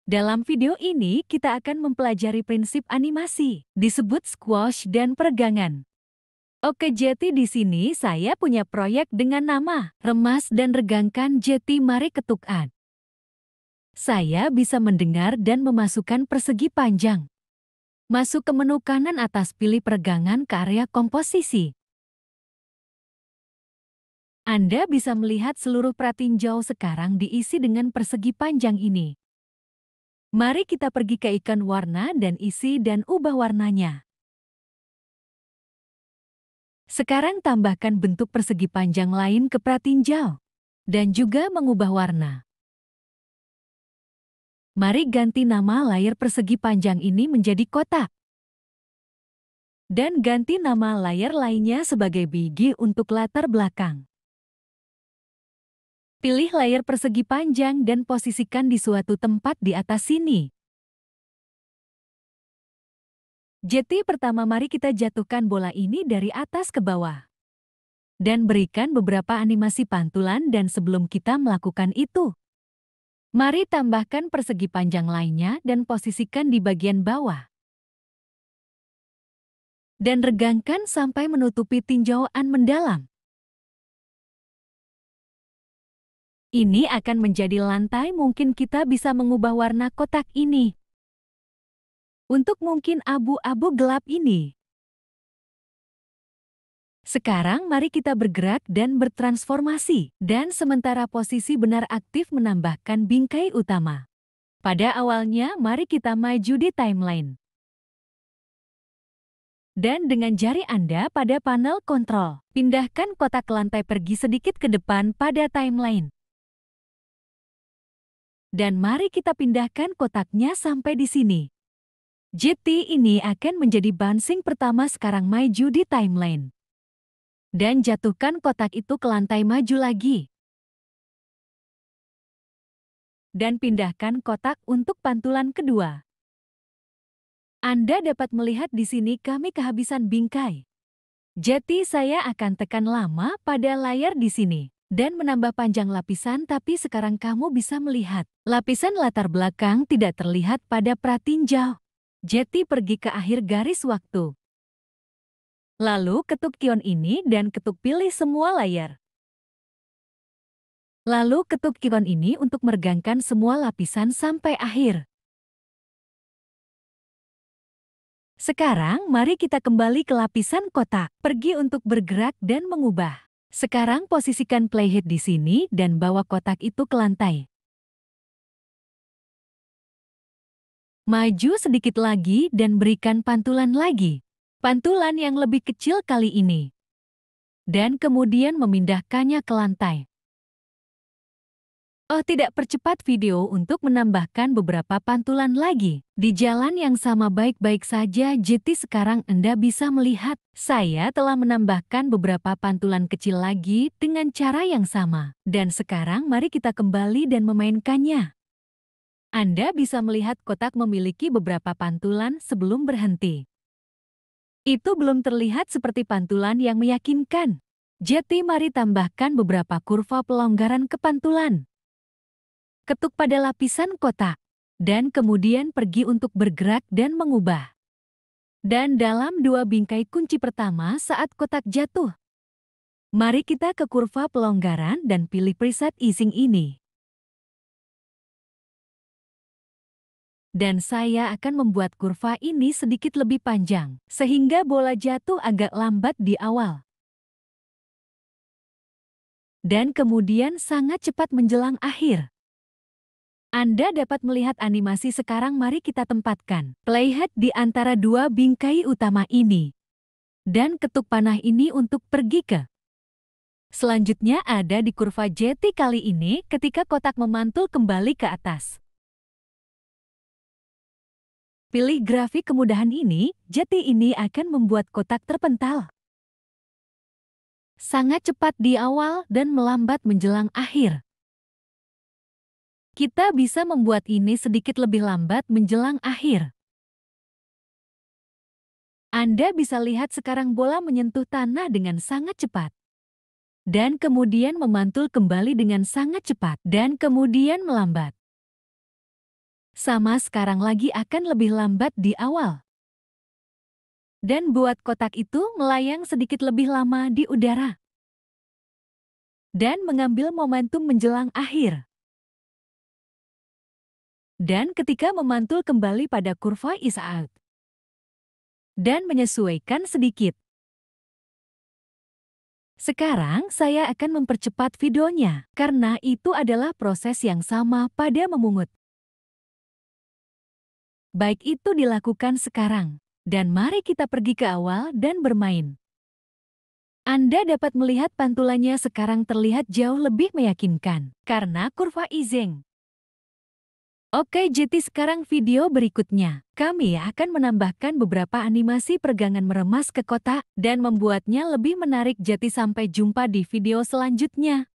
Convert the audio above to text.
Dalam video ini, kita akan mempelajari prinsip animasi, disebut squash dan peregangan. Oke, jadi di sini saya punya proyek dengan nama Remas dan Regangkan Jeti Mari Ketuk Add. Saya bisa mendengar dan memasukkan persegi panjang. Masuk ke menu kanan atas, pilih peregangan ke area komposisi. Anda bisa melihat seluruh pratinjau sekarang diisi dengan persegi panjang ini. Mari kita pergi ke ikon warna dan isi dan ubah warnanya. Sekarang tambahkan bentuk persegi panjang lain ke pratinjau. Dan juga mengubah warna. Mari ganti nama layar persegi panjang ini menjadi kotak. Dan ganti nama layar lainnya sebagai biji untuk latar belakang. Pilih layar persegi panjang dan posisikan di suatu tempat di atas sini. Jeti pertama, mari kita jatuhkan bola ini dari atas ke bawah. Dan berikan beberapa animasi pantulan, dan sebelum kita melakukan itu, mari tambahkan persegi panjang lainnya dan posisikan di bagian bawah. Dan regangkan sampai menutupi tinjauan mendalam. Ini akan menjadi lantai, mungkin kita bisa mengubah warna kotak ini. Untuk mungkin abu-abu gelap ini. Sekarang mari kita bergerak dan bertransformasi. Dan sementara posisi benar aktif menambahkan bingkai utama. Pada awalnya, mari kita maju di timeline. Dan dengan jari Anda pada panel kontrol, pindahkan kotak lantai pergi sedikit ke depan pada timeline. Dan mari kita pindahkan kotaknya sampai di sini. Jeti ini akan menjadi bouncing pertama, sekarang maju di timeline. Dan jatuhkan kotak itu ke lantai, maju lagi. Dan pindahkan kotak untuk pantulan kedua. Anda dapat melihat di sini kami kehabisan bingkai. Jadi saya akan tekan lama pada layar di sini. Dan menambah panjang lapisan, tapi sekarang kamu bisa melihat lapisan latar belakang tidak terlihat pada pratinjau. Jeti pergi ke akhir garis waktu. Lalu ketuk ion ini dan ketuk pilih semua layar. Lalu ketuk ion ini untuk meregangkan semua lapisan sampai akhir. Sekarang mari kita kembali ke lapisan kotak. Pergi untuk bergerak dan mengubah. Sekarang posisikan playhead di sini dan bawa kotak itu ke lantai. Maju sedikit lagi dan berikan pantulan lagi. Pantulan yang lebih kecil kali ini. Dan kemudian memindahkannya ke lantai. Oh, tidak, percepat video untuk menambahkan beberapa pantulan lagi. Di jalan yang sama baik-baik saja, jadi sekarang Anda bisa melihat saya telah menambahkan beberapa pantulan kecil lagi dengan cara yang sama. Dan sekarang mari kita kembali dan memainkannya. Anda bisa melihat kotak memiliki beberapa pantulan sebelum berhenti. Itu belum terlihat seperti pantulan yang meyakinkan. Jadi mari tambahkan beberapa kurva pelonggaran ke pantulan. Ketuk pada lapisan kotak, dan kemudian pergi untuk bergerak dan mengubah. Dan dalam dua bingkai kunci pertama saat kotak jatuh. Mari kita ke kurva pelonggaran dan pilih preset easing ini. Dan saya akan membuat kurva ini sedikit lebih panjang, sehingga bola jatuh agak lambat di awal. Dan kemudian sangat cepat menjelang akhir. Anda dapat melihat animasi sekarang, mari kita tempatkan playhead di antara dua bingkai utama ini. Dan ketuk panah ini untuk pergi ke. Selanjutnya ada di kurva jeti kali ini ketika kotak memantul kembali ke atas. Pilih grafik kemudahan ini, jeti ini akan membuat kotak terpental. Sangat cepat di awal dan melambat menjelang akhir. Kita bisa membuat ini sedikit lebih lambat menjelang akhir. Anda bisa lihat sekarang bola menyentuh tanah dengan sangat cepat. Dan kemudian memantul kembali dengan sangat cepat. Dan kemudian melambat. sama sekarang lagi akan lebih lambat di awal. Dan buat kotak itu melayang sedikit lebih lama di udara. Dan mengambil momentum menjelang akhir. Dan ketika memantul kembali pada kurva Isaac. Dan menyesuaikan sedikit. Sekarang saya akan mempercepat videonya, karena itu adalah proses yang sama pada memungut. Baik itu dilakukan sekarang. Dan mari kita pergi ke awal dan bermain. Anda dapat melihat pantulannya sekarang terlihat jauh lebih meyakinkan, karena kurva Ising. Oke, jadi sekarang video berikutnya. Kami akan menambahkan beberapa animasi peregangan meremas ke kotak dan membuatnya lebih menarik. Jadi sampai jumpa di video selanjutnya.